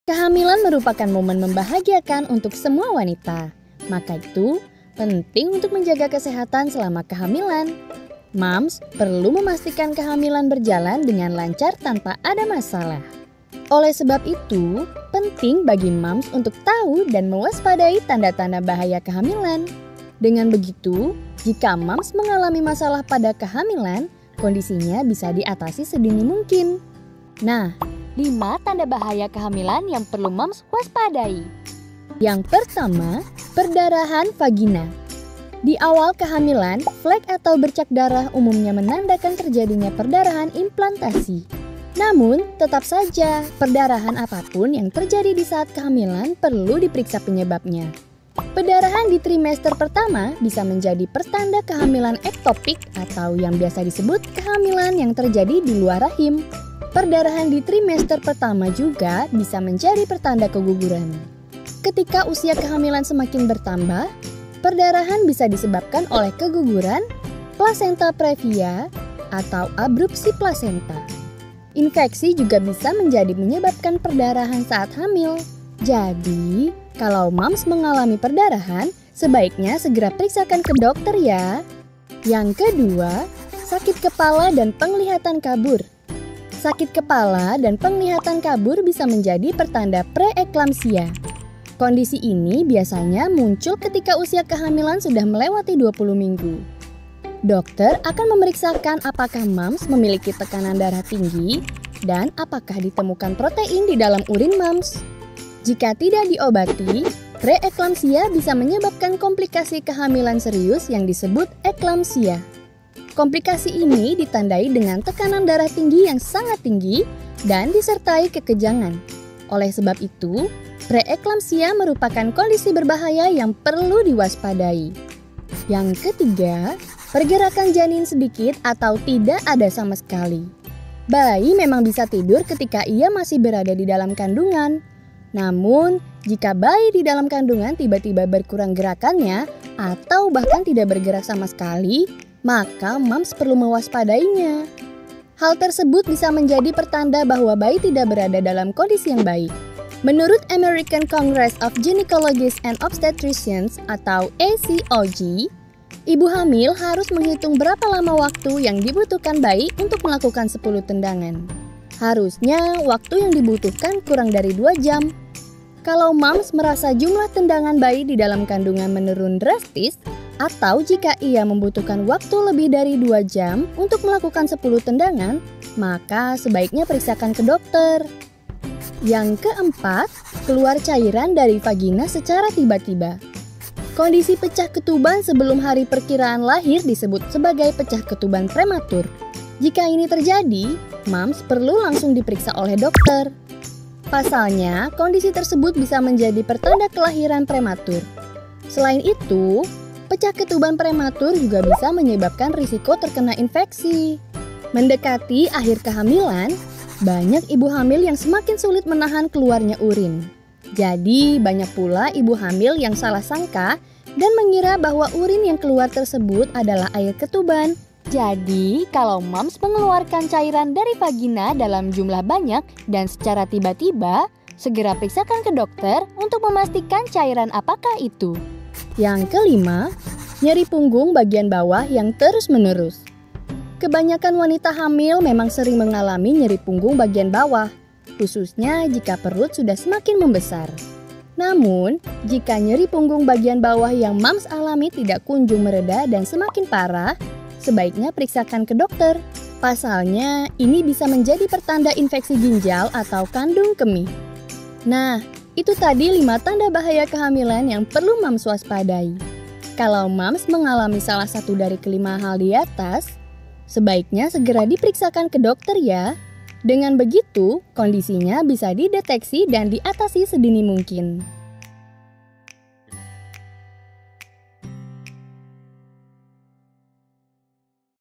Kehamilan merupakan momen membahagiakan untuk semua wanita. Maka itu, penting untuk menjaga kesehatan selama kehamilan. Moms perlu memastikan kehamilan berjalan dengan lancar tanpa ada masalah. Oleh sebab itu, penting bagi moms untuk tahu dan mewaspadai tanda-tanda bahaya kehamilan. Dengan begitu, jika moms mengalami masalah pada kehamilan, kondisinya bisa diatasi sedini mungkin. Nah, 5 tanda bahaya kehamilan yang perlu moms waspadai. Yang pertama, perdarahan vagina. Di awal kehamilan, flek atau bercak darah umumnya menandakan terjadinya perdarahan implantasi. Namun, tetap saja, perdarahan apapun yang terjadi di saat kehamilan perlu diperiksa penyebabnya. Perdarahan di trimester pertama bisa menjadi pertanda kehamilan ektopik atau yang biasa disebut kehamilan yang terjadi di luar rahim. Perdarahan di trimester pertama juga bisa menjadi pertanda keguguran. Ketika usia kehamilan semakin bertambah, perdarahan bisa disebabkan oleh keguguran, plasenta previa, atau abrupsi plasenta. Infeksi juga bisa menyebabkan perdarahan saat hamil. Jadi, kalau moms mengalami perdarahan, sebaiknya segera periksakan ke dokter ya. Yang kedua, sakit kepala dan penglihatan kabur. Sakit kepala dan penglihatan kabur bisa menjadi pertanda preeklamsia. Kondisi ini biasanya muncul ketika usia kehamilan sudah melewati 20 minggu. Dokter akan memeriksakan apakah moms memiliki tekanan darah tinggi dan apakah ditemukan protein di dalam urin moms. Jika tidak diobati, preeklamsia bisa menyebabkan komplikasi kehamilan serius yang disebut eklamsia. Komplikasi ini ditandai dengan tekanan darah tinggi yang sangat tinggi dan disertai kekejangan. Oleh sebab itu, preeklamsia merupakan kondisi berbahaya yang perlu diwaspadai. Yang ketiga, pergerakan janin sedikit atau tidak ada sama sekali. Bayi memang bisa tidur ketika ia masih berada di dalam kandungan. Namun, jika bayi di dalam kandungan tiba-tiba berkurang gerakannya atau bahkan tidak bergerak sama sekali, maka moms perlu mewaspadainya. Hal tersebut bisa menjadi pertanda bahwa bayi tidak berada dalam kondisi yang baik. Menurut American Congress of Gynecologists and Obstetricians atau ACOG, ibu hamil harus menghitung berapa lama waktu yang dibutuhkan bayi untuk melakukan 10 tendangan. Harusnya waktu yang dibutuhkan kurang dari 2 jam. Kalau moms merasa jumlah tendangan bayi di dalam kandungan menurun drastis, atau jika ia membutuhkan waktu lebih dari 2 jam untuk melakukan 10 tendangan, maka sebaiknya periksakan ke dokter. Yang keempat, keluar cairan dari vagina secara tiba-tiba. Kondisi pecah ketuban sebelum hari perkiraan lahir disebut sebagai pecah ketuban prematur. Jika ini terjadi, moms perlu langsung diperiksa oleh dokter. Pasalnya, kondisi tersebut bisa menjadi pertanda kelahiran prematur. Selain itu, pecah ketuban prematur juga bisa menyebabkan risiko terkena infeksi. Mendekati akhir kehamilan, banyak ibu hamil yang semakin sulit menahan keluarnya urin. Jadi, banyak pula ibu hamil yang salah sangka dan mengira bahwa urin yang keluar tersebut adalah air ketuban. Jadi, kalau moms mengeluarkan cairan dari vagina dalam jumlah banyak dan secara tiba-tiba, segera periksakan ke dokter untuk memastikan cairan apakah itu. Yang kelima, nyeri punggung bagian bawah yang terus-menerus. Kebanyakan wanita hamil memang sering mengalami nyeri punggung bagian bawah, khususnya jika perut sudah semakin membesar. Namun, jika nyeri punggung bagian bawah yang moms alami tidak kunjung mereda dan semakin parah, sebaiknya periksakan ke dokter. Pasalnya, ini bisa menjadi pertanda infeksi ginjal atau kandung kemih. Nah, itu tadi 5 tanda bahaya kehamilan yang perlu moms waspadai. Kalau moms mengalami salah satu dari kelima hal di atas, sebaiknya segera diperiksakan ke dokter ya. Dengan begitu, kondisinya bisa dideteksi dan diatasi sedini mungkin.